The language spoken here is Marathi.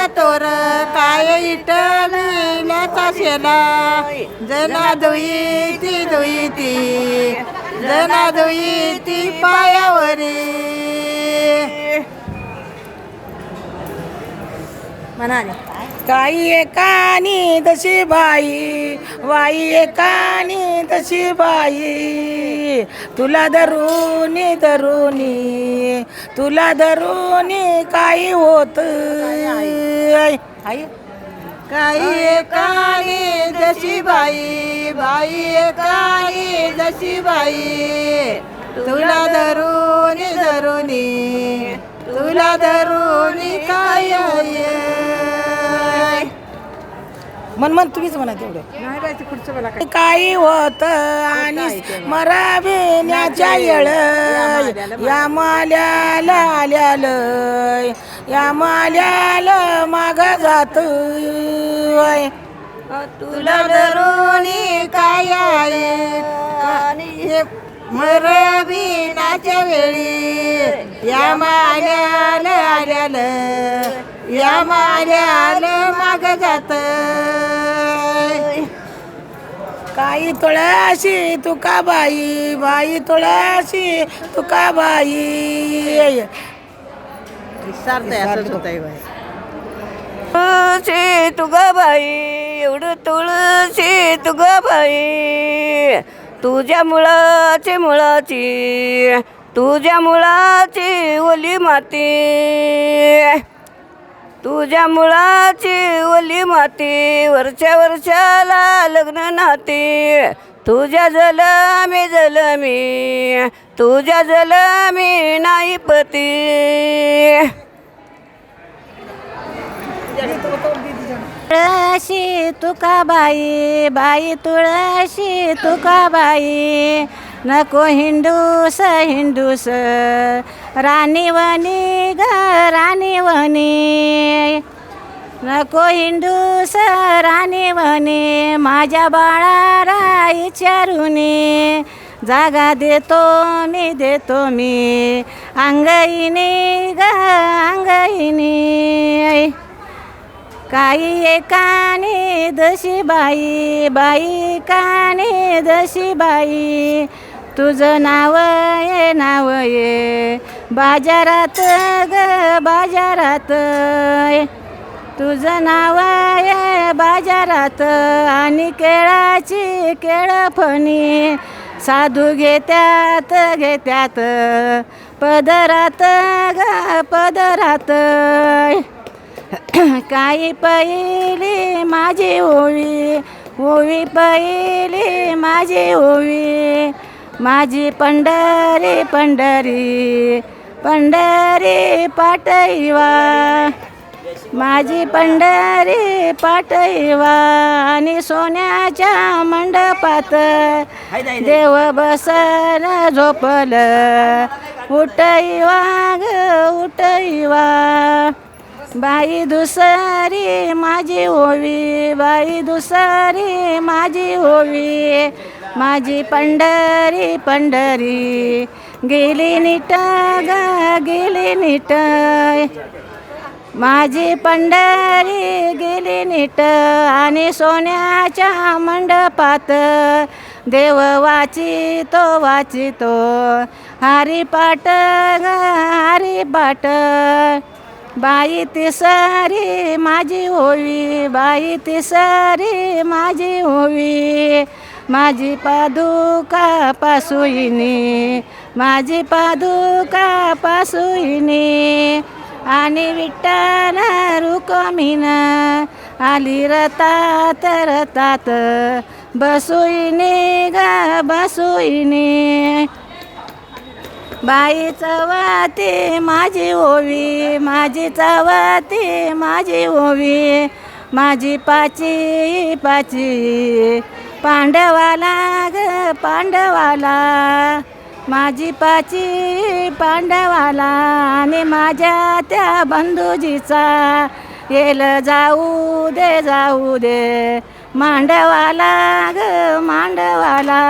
तोर काय इटलीला शेला जना दुईती दुईती जना दुईती पायावरी म्हणाले काही एकानी तशी बाई बाई एकानी तशी बाई तुला धरूनी धरूनी तुला धरूनी काही होत काही एकानी जशी बाई बाई एकानी जशी बाई तुला धरूनी धरूनी तुला धरूनी काय मन तुम्हीच म्हणा तेवढं काही होत आणि मराबिन्याच्या येळ या माल्याला आल्यालय या माल्याला माग जात तुला धरूनी काय मरबिनाच्या वेळी या माल्याला आल्यालं या माल्याला माग जात काही तुळशी तुका बाई बाई तुळशी तुका बाई तुळशी तुगा बाई एवढं तुळशी तुगा बाई तुझ्या मुळाची मुळाची तुझ्या मुळाची ओली माती तुझ्या मुळाची ओली माती वर्षा वर्षाला लग्न नाती तुझ्या जलमी जलमी तुझ्या जलमी नाही पती तुळशी तुका बाई बाई तुळशी तुका बाई नको हिंडूस हिंडूस राणीवनी ग राणीवनी नको हिंडूस राणीवनी माझ्या बाळाला विचारूनी जागा देतो मी अंगईनी ग अंगईनी काही एकाने दशी बाई बाई काने दशी बाई तुझं नाव ये बाजारात ग बाजारात तुझं नाव ये बाजारात आणि केळाची केळफणी साधू घेत्यात घेत्यात पदरात ग पदरात काही पहिली माझी ओवी ओवी पहिली माझी ओवी माझी पंढरी पंढरी पंढरी पाटईवा माझी पंढरी पाटईवा आणि सोन्याच्या मंडपात देव बसल झोपल उठईवा ग उठईवा बाई दुसरी माझी ओवी बाई दुसरी माझी ओवी माझी पंढरी पंढरी गेली नीट ग गेली नीट माझी पंढरी गेली नीट आणि सोन्याच्या मंडपात देव वाचितो हरिपाठ ग हरिपाठ बाई तिसरी माझी ओवी बाई तिसरी माझी ओवी माझी पादुका पासुईनी माझी पादुका पासुईनी आणि विठ्ठल रुक्मिणी आली रतात रतात बसुईनी ग बसुईनी बाई चवती माझी ओवी माझी चवती माझी ओवी माझी पाची पाची पांडवाला ग पांडवाला माझी पाची पांडवाला आणि माझ्या त्या बंधुजीचा येल जाऊ दे मांडवाला ग मांडवाला